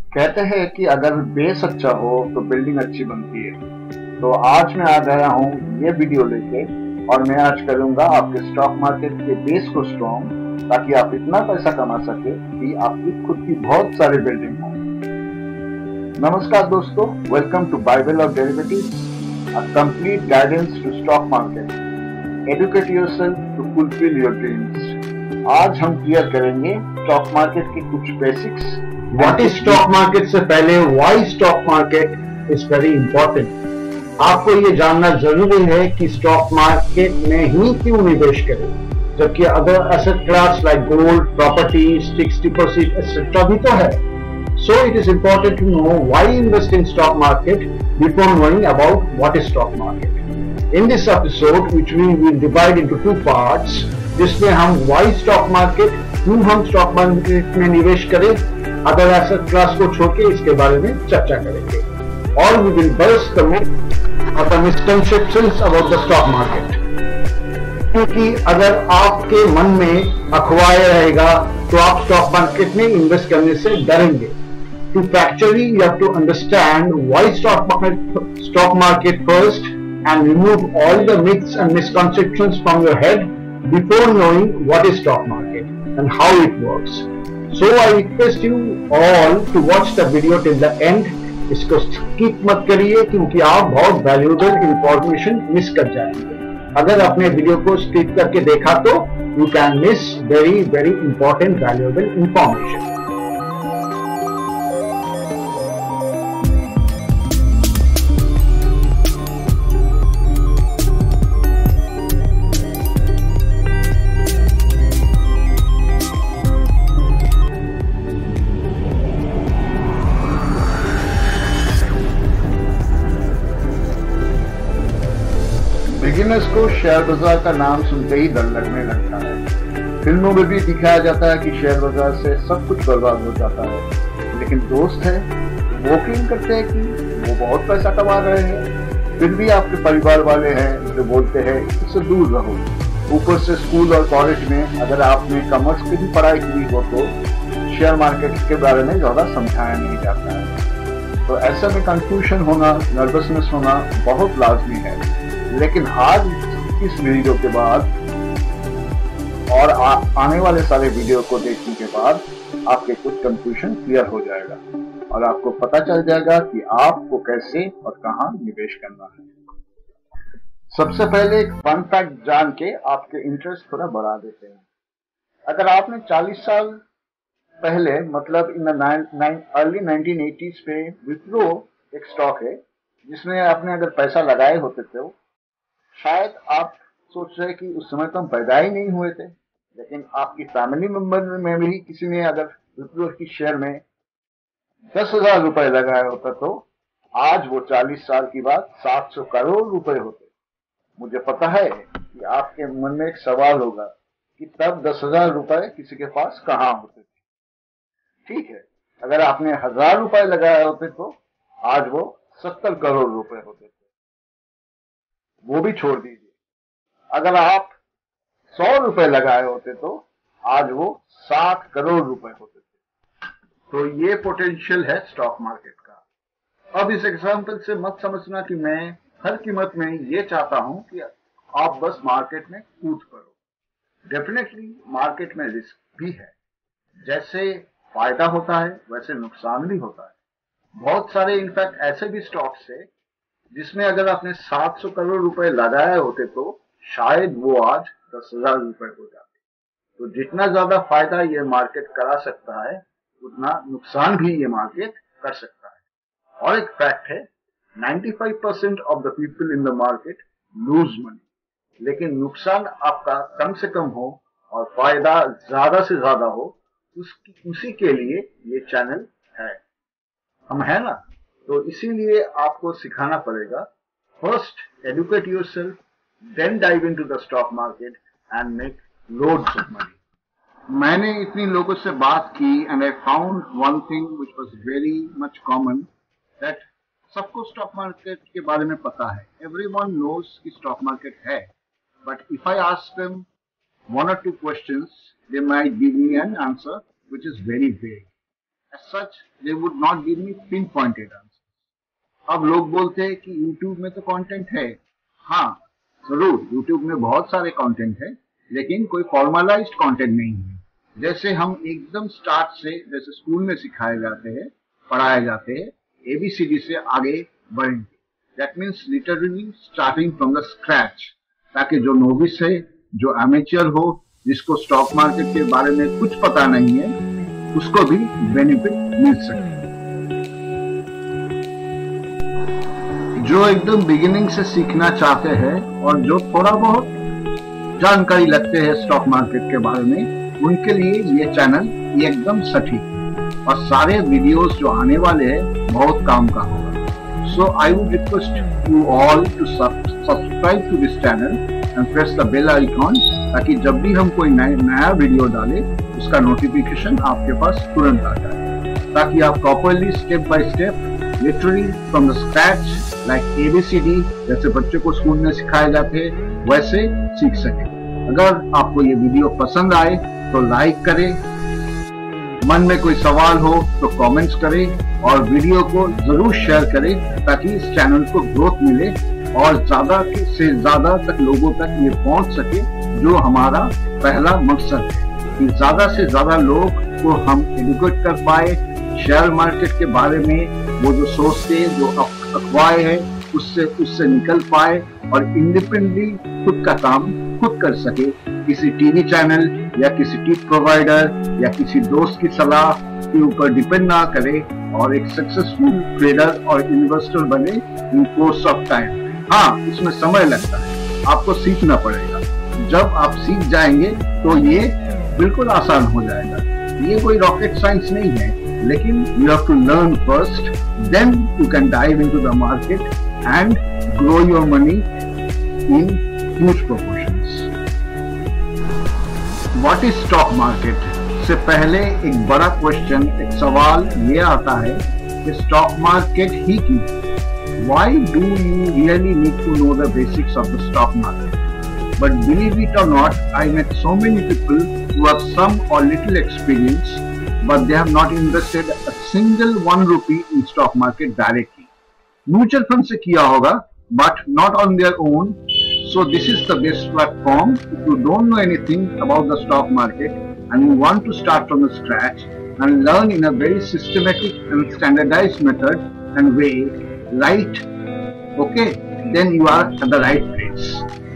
कहते हैं कि अगर बेस अच्छा हो तो बिल्डिंग अच्छी बनती है। तो आज मैं आ गया हूँ ये वीडियो लेके और मैं आज करूंगा आपके स्टॉक मार्केट के बेस को स्ट्रॉन्ग, ताकि आप इतना पैसा कमा सके कि आपकी खुद की बहुत सारी बिल्डिंग हो। नमस्कार दोस्तों, welcome to bible of derivatives, a complete guidance to stock market. Educate yourself to fulfil your dreams. आज हम क्लियर करेंगे स्टॉक मार्केट के कुछ basics. What is stock market से पहले why stock market is very important. आपको ये जानना जरूरी है कि स्टॉक मार्केट में ही क्यों निवेश करें, जबकि other asset class like gold, properties, fixed deposit etcetera भी तो है। So it is important to know why invest in stock market before knowing about what is stock market. In this episode which we will divide into two parts, जिसमें हम why stock market, क्यों हम stock market में निवेश करें, other asset class को छोड़ के इसके बारे में चर्चा करेंगे। और we will burst the myth और the misconceptions about the stock market. क्योंकि अगर आपके मन में अखवाए रहेगा तो आप स्टॉक मार्केट में इन्वेस्ट करने से डरेंगे। To factually you have to understand why stock market first and remove all the myths and misconceptions from your head before knowing what is stock market and how it works. So I request you all to watch the video till the end. इसको skip मत करिए क्योंकि आप बहुत valuable information miss कर जाएंगे। अगर आपने वीडियो को skip करके देखा तो you can miss very important valuable information. Beginners को शेयर बाजार का नाम सुनते ही डर लगने लगता है। फिल्मों में भी दिखाया जाता है कि शेयर बाजार से सब कुछ बर्बाद हो जाता है, लेकिन दोस्त है वो क्लेम करते हैं कि वो बहुत पैसा कमा रहे हैं। फिर भी आपके परिवार वाले हैं जो बोलते हैं इससे दूर रहो। ऊपर से स्कूल और कॉलेज में अगर आपने कॉमर्स की भी पढ़ाई की हो तो शेयर मार्केट के बारे में ज्यादा समझाया नहीं जाता है। तो ऐसे में कंफ्यूजन होना, नर्वसनेस होना बहुत लाजमी है। लेकिन आज इस वीडियो के बाद और आने वाले सारे वीडियो को देखने के बाद आपके कुछ कंफ्यूजन क्लियर हो जाएगा और आपको पता चल जाएगा कि आपको कैसे और कहां निवेश करना है। सबसे पहले एक फन फैक्ट जान के आपके इंटरेस्ट थोड़ा बढ़ा देते हैं। अगर आपने 40 साल पहले, मतलब इन अर्ली 1980s पे विप्रो एक स्टॉक है जिसमें आपने अगर पैसा लगाए होते थे, शायद आप सोच रहे कि उस समय तो हम पैदा ही नहीं हुए थे, लेकिन आपकी फैमिली मेंबर में भी किसी ने अगर विप्रो की शेयर में 10,000 रुपए लगाया होता तो आज वो 40 साल की बाद 700 करोड़ रुपए होते। मुझे पता है कि आपके मन में एक सवाल होगा कि तब 10,000 रुपए किसी के पास कहाँ होते थे। ठीक है, अगर आपने 1,000 रुपए लगाए होते तो आज वो 70 करोड़ रुपए होते थे। वो भी छोड़ दीजिए, अगर आप 100 रुपए लगाए होते तो आज वो 60 करोड़ रुपए होते थे। तो ये पोटेंशियल है स्टॉक मार्केट का। अब इस एग्जांपल से मत समझना कि मैं हर कीमत में ये चाहता हूं कि आप बस मार्केट में कूद पड़ो। डेफिनेटली मार्केट में रिस्क भी है। जैसे फायदा होता है वैसे नुकसान भी होता है। बहुत सारे इनफैक्ट ऐसे भी स्टॉक्स है जिसमें अगर आपने 700 करोड़ रुपए लगाए होते तो शायद वो आज 10,000 रुपए हो जाते। तो जितना ज्यादा फायदा ये मार्केट करा सकता है उतना नुकसान भी ये मार्केट कर सकता है। और एक फैक्ट है, 95% of the people in the market lose money, लेकिन नुकसान आपका कम से कम हो और फायदा ज्यादा से ज्यादा हो, उसी के लिए ये चैनल है। हम है ना? तो इसीलिए आपको सिखाना पड़ेगा, first educate yourself, then dive into the stock market and make loads of money. मैंने इतनी लोगों से बात की and I found one thing which was very much common, that सबको स्टॉक मार्केट के बारे में पता है। एवरीवन नोज कि स्टॉक मार्केट है, but if I ask them one or two questions, they might give me an answer which is very vague. As such, they would not give me pinpointed answers. अब लोग बोलते हैं कि YouTube में तो content है। हाँ जरूर, YouTube में बहुत सारे कंटेंट है, लेकिन कोई फॉर्मलाइज्ड कंटेंट नहीं है। जैसे हम एकदम स्टार्ट से, जैसे स्कूल में सिखाए जाते हैं, पढ़ाए जाते हैं, ABCD से आगे बढ़ेंगे। That means literally starting from the scratch, ताकि जो नोविस है, जो एमेच्योर हो, जिसको स्टॉक मार्केट के बारे में कुछ पता नहीं है, उसको भी बेनिफिट मिल सके। जो एकदम बिगिनिंग से सीखना चाहते हैं और जो थोड़ा बहुत जानकारी रखते हैं स्टॉक मार्केट के बारे में, उनके लिए ये चैनल एकदम सटीक है और सारे वीडियोस जो आने वाले हैं बहुत काम का होगा। So I would request you all to subscribe to this channel and press the bell icon, ताकि जब भी हम कोई नया वीडियो डालें उसका नोटिफिकेशन आपके पास तुरंत आ जाए, ताकि आप properly step by step, literally from the scratch, like ABCD जैसे बच्चे को स्कूल में सिखाए जाते हैं, वैसे सीख सके। अगर आपको ये वीडियो पसंद आए तो लाइक करें, मन में कोई सवाल हो तो कमेंट्स करें और वीडियो को जरूर शेयर करें, ताकि इस चैनल को ग्रोथ मिले और ज्यादा से ज्यादा तक लोगों तक ये पहुंच सके, जो हमारा पहला मकसद है कि ज्यादा से ज्यादा लोग को हम एजुकेट कर पाए शेयर मार्केट के बारे में। वो जो सोचते, जो अफवाहें है, उससे निकल पाए और इंडिपेंडेंटली खुद का काम खुद कर सके, किसी टीवी चैनल या किसी टिप प्रोवाइडर या किसी दोस्त की सलाह के ऊपर डिपेंड ना करे और एक सक्सेसफुल ट्रेडर और इन्वेस्टर बने इन कोर्स ऑफ टाइम। हाँ, इसमें समय लगता है, आपको सीखना पड़ेगा। जब आप सीख जाएंगे तो ये बिल्कुल आसान हो जाएगा। ये कोई रॉकेट साइंस नहीं है, लेकिन you have to learn first, then you can dive into the market and grow your money in huge proportions. What is stock market? से पहले एक बड़ा क्वेश्चन, एक सवाल ये आता है कि स्टॉक मार्केट ही क्यों? Why do you really need to know the basics of the stock market? But believe it or not, I met so many people who have some or little experience, but they have not invested a single 1 rupee in stock market directly. Mutual fund से किया होगा, but not on their own. So this is the best platform. If you don't know anything about the stock market and you want to start from the scratch and learn in a very systematic and standardized method and way, right? Okay, then you are at the right place.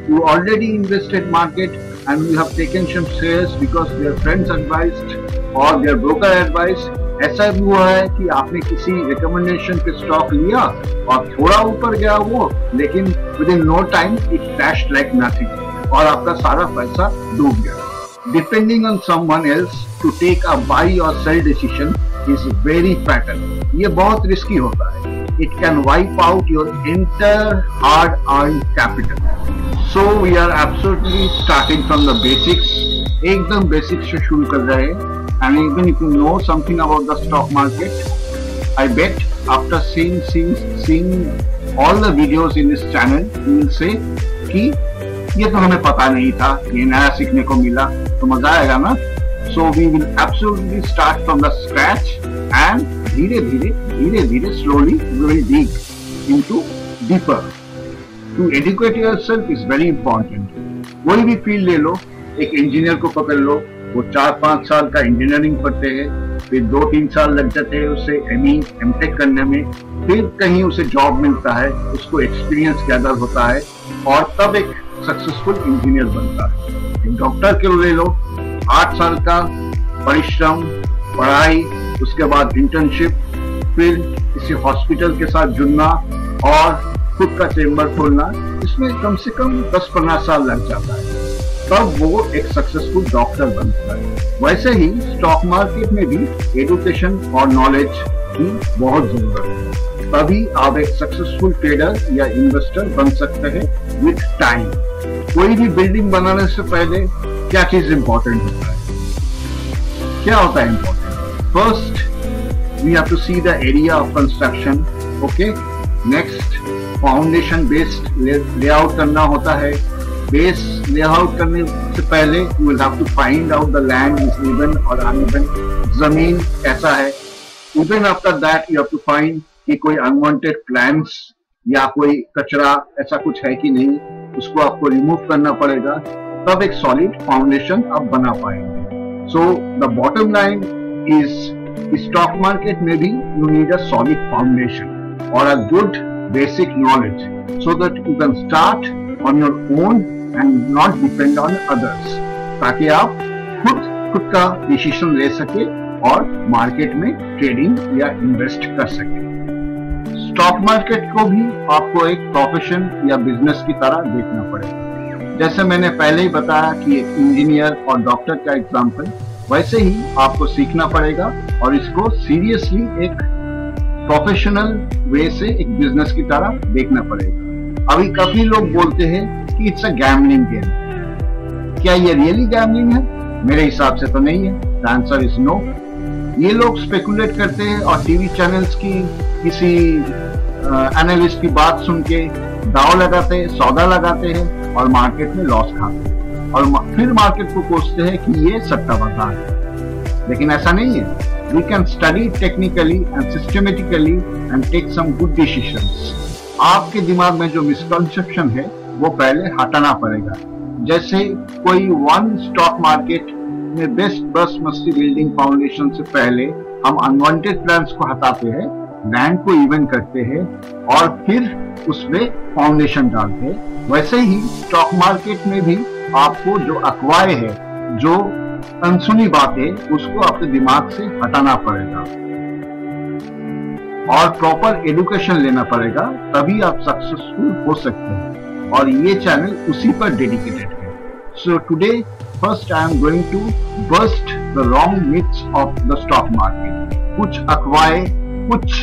You already invested market and you have taken some shares because their friends advised और their broker advice। ऐसा भी हुआ है कि आपने किसी recommendation पे stock लिया और थोड़ा ऊपर गया वो, लेकिन within no time it crashed like nothing और आपका सारा पैसा डूब गया। Depending on someone else to take a buy और sell decision is very fatal. ये बहुत रिस्की होता है। It can wipe out your entire hard earned capital. So we are absolutely starting from the basics, एकदम basics से शुरू कर रहे हैं। And even if you know something about the stock market, I bet after seeing all the videos in this channel, you will say कि ये तो हमें पता नहीं था, ये नया सीखने को मिला, तो मजा आएगा ना। So we will absolutely start from the scratch and धीरे धीरे slowly we will dig into deeper. To educate yourself is very important. कोई भी फील्ड ले लो, एक इंजीनियर को पकड़ लो, वो 4-5 साल का इंजीनियरिंग पढ़ते हैं, फिर 2-3 साल लग जाते हैं उसे ME MTech करने में, फिर कहीं उसे जॉब मिलता है, उसको एक्सपीरियंस गैदर होता है और तब एक सक्सेसफुल इंजीनियर बनता है। एक डॉक्टर के ले लो, 8 साल का परिश्रम, पढ़ाई, उसके बाद इंटर्नशिप, फिर किसी हॉस्पिटल के साथ जुड़ना और खुद का चेम्बर खोलना, इसमें कम से कम 10-15 साल लग जाता है, तब वो एक सक्सेसफुल डॉक्टर बनता है। वैसे ही स्टॉक मार्केट में भी एजुकेशन और नॉलेज की बहुत जरूरत है, तभी आप एक सक्सेसफुल ट्रेडर या इन्वेस्टर बन सकते हैं विथ टाइम। कोई भी बिल्डिंग बनाने से पहले क्या चीज इंपॉर्टेंट होता है? क्या होता है important? First we have to see the area of construction. Okay, next foundation based layout करना होता है। बेस लेआउट करने से पहले you will have to find out the land is even और अनइवन, जमीन कैसा है, even after that you have to find कि कोई अनवांटेड प्लांट्स या कोई कचरा ऐसा कुछ है कि नहीं, उसको आपको रिमूव करना पड़ेगा, तब एक सॉलिड फाउंडेशन आप बना पाएंगे। So the bottom line is stock market में भी you need a solid foundation और a good basic knowledge so that you can start on your own and not depend on others, ताकि आप खुद का डिसीजन ले सके और मार्केट में ट्रेडिंग या इन्वेस्ट कर सके। स्टॉक मार्केट को भी आपको एक प्रोफेशन या बिजनेस की तरह देखना पड़ेगा। जैसे मैंने पहले ही बताया कि एक इंजीनियर और डॉक्टर का एग्जाम्पल, वैसे ही आपको सीखना पड़ेगा और इसको सीरियसली एक प्रोफेशनल वे से एक बिजनेस की तरह देखना पड़ेगा। अभी काफी लोग बोलते हैं कि इट्स अ गैम्बलिंग गेम। क्या ये रियली गैम्बलिंग है? मेरे हिसाब से तो नहीं है। The answer is no. ये लोग स्पेकुलेट करते हैं और टीवी चैनल्स की किसी एनालिस्ट की बात सुन के दाव लगाते हैं, सौदा लगाते हैं और मार्केट में लॉस खाते हैं और फिर मार्केट को कोसते हैं कि ये सट्टा बाजार है। लेकिन ऐसा नहीं है। We can study technically and systematically and take some good decisions. आपके दिमाग में जो मिसकंसेप्शन है वो पहले हटाना पड़ेगा। जैसे कोई वन स्टॉक मार्केट में बेस्ट बस मस्ती बिल्डिंग फाउंडेशन से पहले हम अनवांटेड प्लान्स को हटाते हैं, लैंड को इवन करते हैं और फिर उसमें फाउंडेशन डालते हैं, वैसे ही स्टॉक मार्केट में भी आपको जो अफवाहें है, जो अनसुनी बातें, उसको अपने दिमाग से हटाना पड़ेगा और प्रॉपर एजुकेशन लेना पड़ेगा, तभी आप सक्सेसफुल हो सकते हैं। और ये चैनल उसी पर डेडिकेटेड है। So today, first I am going to burst the wrong myths of the stock market. कुछ अफवाहें, कुछ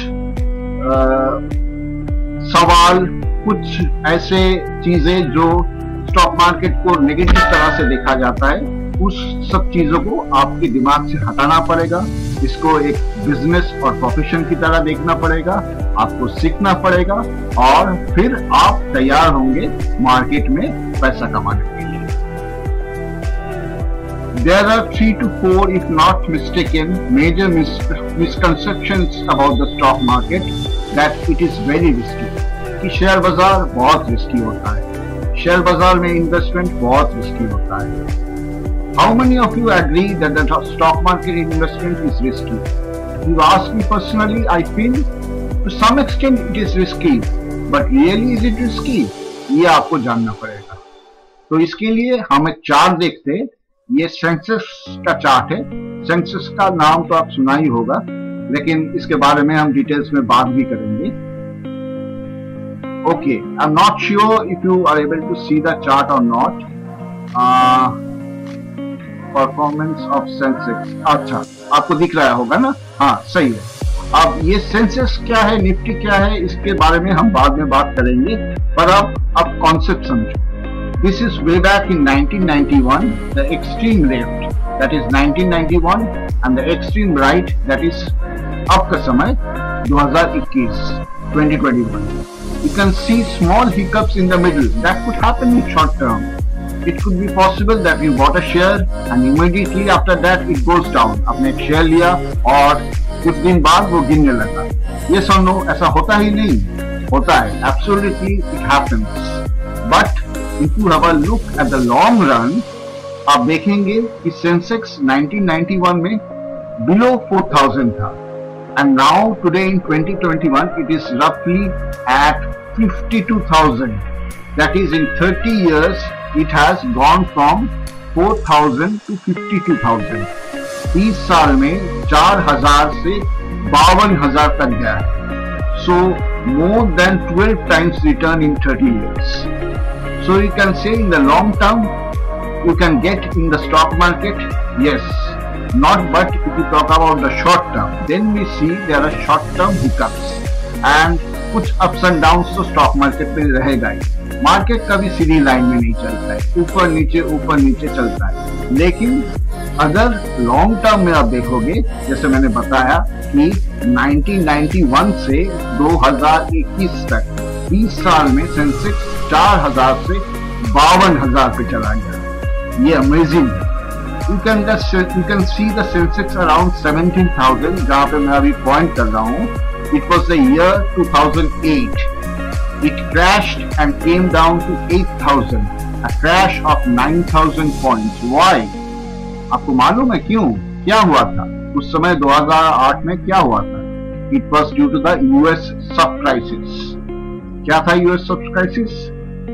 सवाल, कुछ ऐसे चीजें जो स्टॉक मार्केट को नेगेटिव तरह से देखा जाता है, उस सब चीजों को आपके दिमाग से हटाना पड़ेगा। इसको एक बिजनेस और प्रोफेशन की तरह देखना पड़ेगा, आपको सीखना पड़ेगा और फिर आप तैयार होंगे मार्केट में पैसा कमाने के लिए। There are 3 to 4, if not mistaken, major misconceptions about the stock market, that it is very risky. कि शेयर बाजार बहुत रिस्की होता है, शेयर बाजार में इन्वेस्टमेंट बहुत रिस्की होता है। How many of you agree that the stock market investment is risky? If you ask me personally, I feel to some extent it is risky, but really is it risky? ये आपको जानना पड़ेगा। तो इसके लिए हम एक चार्ट देखते हैं। ये सेंसेक्स का चार्ट है। सेंसेक्स का नाम तो आप सुना ही होगा, लेकिन इसके बारे में हम डिटेल्स में बात भी करेंगे। Okay, I am not sure if you are able to see the chart और नॉट। परफॉर्मेंस ऑफ सेंसेक्स, अच्छा आपको दिख रहा होगा ना? हाँ, सही है। अब ये सेंसेक्स क्या है, निफ्टी क्या है, इसके बारे में हम बाद में बात करेंगे, पर अब कॉन्सेप्ट समझो। This is way back in 1991, the extreme left, that is 1991, and the extreme right, that is अब का समय 2021, 2021. You can see small hiccups in the middle. That could happen in short term. It could be possible that you bought a share and immediately after that it goes down. आपने एक share लिया और कुछ दिन बाद वो गिरने लगा। ये सुनो, ऐसा होता ही नहीं, होता है। Absolutely, it happens. But if you have a look at the long run, आप देखेंगे कि सेंसेक्स 1991 में below 4000 था, and now today in 2021 it is roughly at 52,000. That is, in 30 years it has gone from 4,000 to 52,000. 30 साल में 4,000 से 52,000 तक गया है। So more than 12 times return in 30 years. So you can say in the long term, you can get in the stock market, yes, not, but if you talk about the short term, then we see there are short term hiccups and कुछ ups and downs तो stock market में रहेगा ही। Market कभी सीधी line में नहीं चलता है, ऊपर नीचे चलता है। लेकिन अगर लॉन्ग टर्म में आप देखोगे, जैसे मैंने बताया कि 1991 से 2021 तक 20 साल में सेंसेक्स 4,000 से 52,000 पे चला गया। ये अमेजिंग है। You can see the Sensex around 17,000, जहाँ पे मैं अभी पॉइंट कर रहा हूँ. It was the year 2008. It crashed and came down to 8,000, a crash of 9,000 points. Why? आपको मालूम है क्यों? क्या हुआ था उस समय 2008 में? क्या हुआ था? It was due to the US sub crisis. क्या था US sub crisis?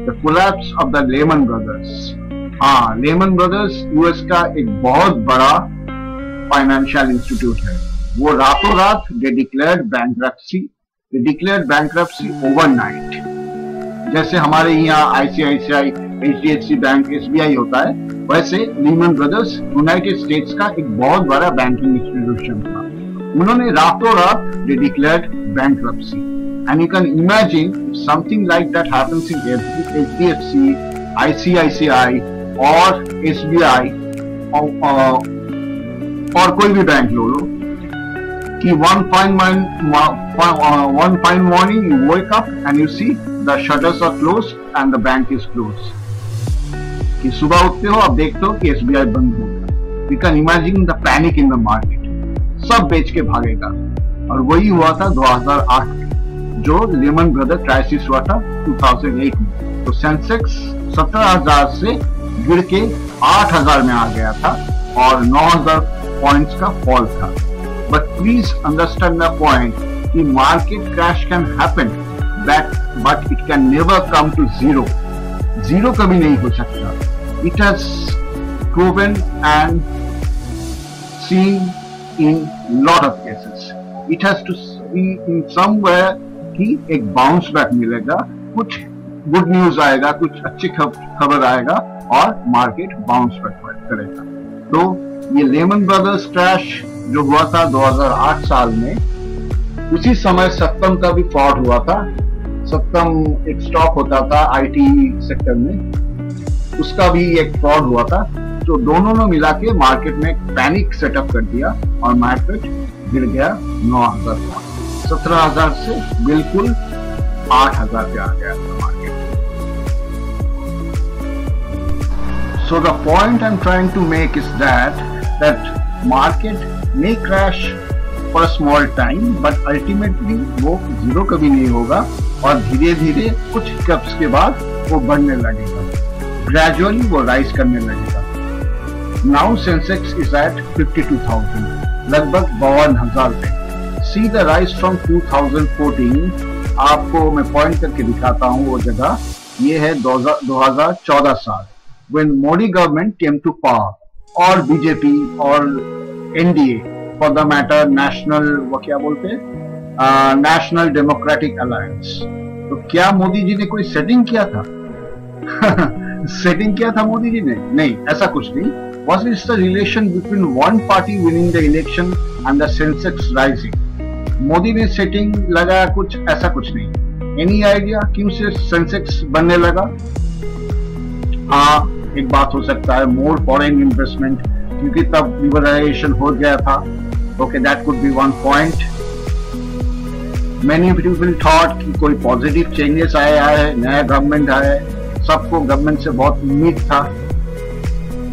The collapse of the Lehman Brothers. हाँ, लेमन ब्रदर्स यूएस का एक बहुत बड़ा फाइनेंशियल इंस्टीट्यूट है. वो रातों रात दे डिक्लेयर्ड बैंक्रप्सी ओवरनाइट. जैसे हमारे यहाँ आईसीआईसीआई, एचडीएफसी बैंक, एसबीआई होता है, वैसे लेमन ब्रदर्स यूनाइटेड स्टेट्स का एक बहुत बड़ा बैंकिंग इंस्टीट्यूशन था. उन्होंने रातों रात they declared bankruptcy. And you can imagine something like that happens in HDFC, ICICI और एसबीआई और कोई भी बैंक लो कि one fine morning you wake up and you see the shutters are closed and the bank is closed. कि सुबह उठते हो, अब देखते हो कि एसबीआई बंद हो गया. You can imagine the panic in the market. सब बेच के भागेगा. और वही हुआ था 2008 में, जो लेमन ब्रदर क्राइसिस हुआ था 2008 में. तो सेंसेक्स 17,000 से गिर के 8,000 में आ गया था और 9,000 पॉइंट्स का फॉल था. But please understand the point कि market crash can happen but it can never come to zero. Zero कभी नहीं हो सकता. It has proven and seen in lot of cases. It has to be in somewhere कि एक bounce back मिलेगा, कुछ good news आएगा, कुछ अच्छी खबर आएगा और मार्केट बाउंस बैक करेगा. तो ये लेमन ब्रदर्स क्रैश जो हुआ था 2008 साल में, उसी समय सत्तम का भी फ्रॉड हुआ था. सत्तम एक स्टॉक होता था आईटी सेक्टर में, उसका भी एक फ्रॉड हुआ था. तो दोनों ने मिला के मार्केट में पैनिक सेटअप कर दिया और मार्केट गिर गया 9,000 पॉइंट. 17,000 से बिल्कुल 8,000 पे आ गया था market. So the point I'm trying to make is that market may crash for a small time, but ultimately वो जीरो कभी नहीं होगा और धीरे धीरे कुछ हिकअप्स के बाद वो बढ़ने लगेगा. Gradually वो राइज करने लगेगा. Now Sensex is at 52,000, लगभग 52,000 पे. See the rise from 2014. आपको मैं पॉइंट करके दिखाता हूँ वो जगह. ये है 2014 साल, when Modi government came to power, और बीजेपी और NDA for the matter national, वो क्या बोलते हैं, नेशनल डेमोक्रेटिक अलायंस. तो क्या मोदी जी ने कोई सेटिंग किया था? सेटिंग किया था मोदी जी ने? नहीं, ऐसा कुछ नहीं. Was it the relation between one party winning the election and the Sensex rising? Modi ने सेटिंग लगाया कुछ, ऐसा कुछ नहीं. एनी आइडिया क्यों से सेंसेक्स बनने लगा? हाँ, एक बात हो सकता है, मोर फॉरेन इन्वेस्टमेंट, क्योंकि तब लिबरलाइजेशन हो गया था. Okay, that could be one point. Many people thought कि कोई पॉजिटिव चेंजेस आया है, नया गवर्नमेंट आया है, सबको गवर्नमेंट से बहुत उम्मीद था.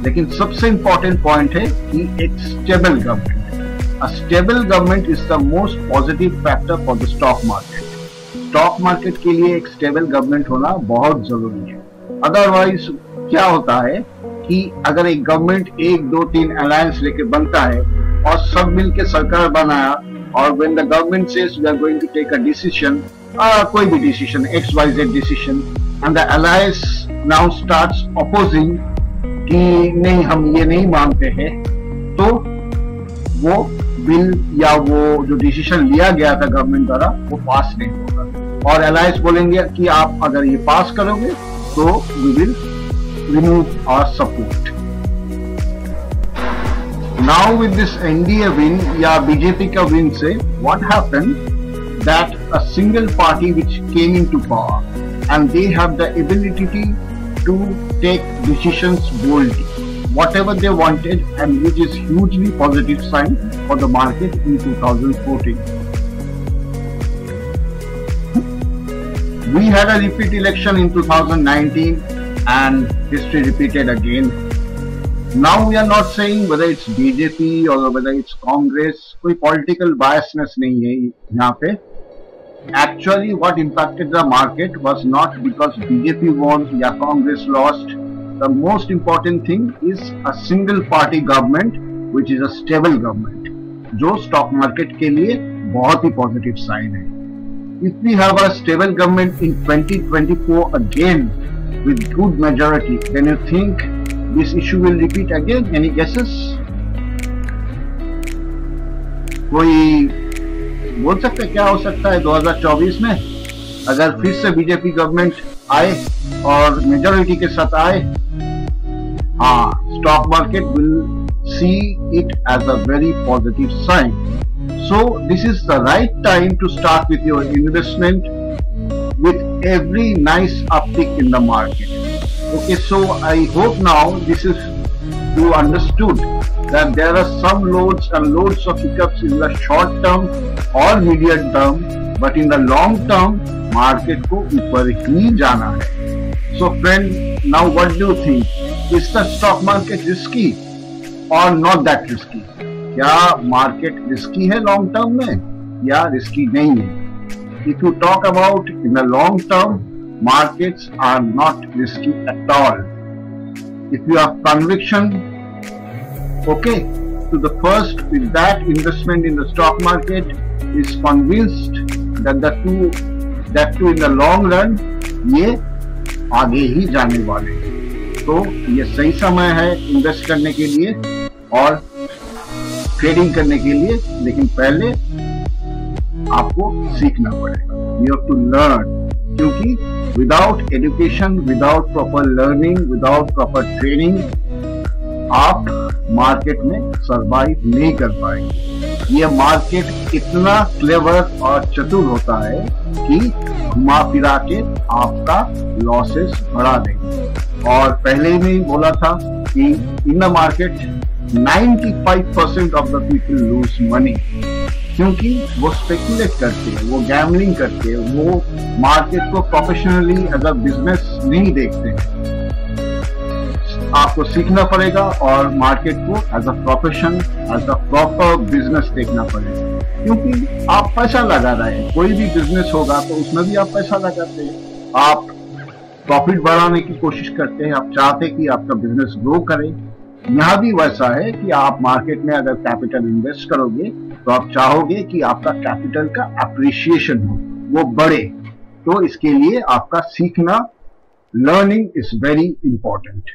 लेकिन सबसे इंपॉर्टेंट पॉइंट है कि एक stable government. A stable government is the most positive factor for the stock market. Stock market के लिए एक स्टेबल गवर्नमेंट होना बहुत जरूरी है. अदरवाइज क्या होता है कि अगर एक गवर्नमेंट 1, 2, 3 अलायंस लेके बनता है और सब मिलके सरकार बनाया, और when the government says we are going to take a decision, कोई भी decision, XYZ decision, and the alliance now starts opposing कि नहीं, हम ये नहीं मानते हैं, तो वो बिल या वो जो डिसीजन लिया गया था गवर्नमेंट द्वारा वो पास नहीं होगा. और अलायंस बोलेंगे कि आप अगर ये पास करोगे तो we will remove our support. Now with this NDA win या BJP का win से what happened that a single party which came into power and they have the ability to take decisions boldly, whatever they wanted, and which is hugely positive sign for the market in 2014. We had a repeat election in 2019 and history repeated again. Now we are not saying whether it's BJP or whether it's Congress, कोई political biasness नहीं है यहाँ पे. Actually, what impacted the market was not because BJP won या Congress lost. The most important thing is a single party government, which is a stable government, जो stock market के लिए बहुत ही positive sign है. If we have a stable government in 2024 again with good majority, then you think this issue will repeat again? Any guesses? कोई बोल सकता है क्या हो सकता है 2024 में अगर फिर से बीजेपी गवर्नमेंट आए और मेजॉरिटी के साथ आए? हाँ, stock market will see it as a very positive sign. So this is the right time to start with your investment with every nice uptick in the market. Okay, so I hope now this is you understood that there are some loads and loads of hiccups in the short term or medium term, but in the long term market को ऊपर ही जाना है. So friend, now what do you think? Is the stock market risky or not that risky? क्या market risky है long term में या risky नहीं है? If you talk about in the long term, markets are not risky at all. If you have conviction, okay, to the first with that investment in the stock market is convinced that that too in the long run ये आगे ही जाने वाले. तो ये सही समय है invest करने के लिए और ट्रेडिंग करने के लिए, लेकिन पहले आपको सीखना पड़ेगा. यू हैव टू लर्न, क्योंकि without education, without proper learning, without proper training आप मार्केट में सरवाइव नहीं कर पाएंगे. ये मार्केट इतना क्लेवर और चतुर होता है कि घुमा फिरा के आपका लॉसेस बढ़ा देंगे. और ही में बोला था कि in the market 95% of the people lose money, क्योंकि वो स्पेकुलेट करते हैं, वो गैम्बलिंग करते हैं, वो मार्केट को प्रोफेशनली एज अ बिजनेस नहीं देखते हैं. आपको सीखना पड़ेगा और मार्केट को as a profession, as a proper business देखना पड़ेगा, क्योंकि आप पैसा लगा रहे हैं. कोई भी बिजनेस होगा तो उसमें भी आप पैसा लगाते हैं, आप प्रॉफिट बढ़ाने की कोशिश करते हैं, आप चाहते हैं कि आपका बिजनेस ग्रो करे. यहाँ भी वैसा है कि आप मार्केट में अगर कैपिटल इन्वेस्ट करोगे तो आप चाहोगे कि आपका कैपिटल का अप्रिशिएशन हो, वो बढ़े. तो इसके लिए आपका सीखना, लर्निंग इज वेरी इंपॉर्टेंट.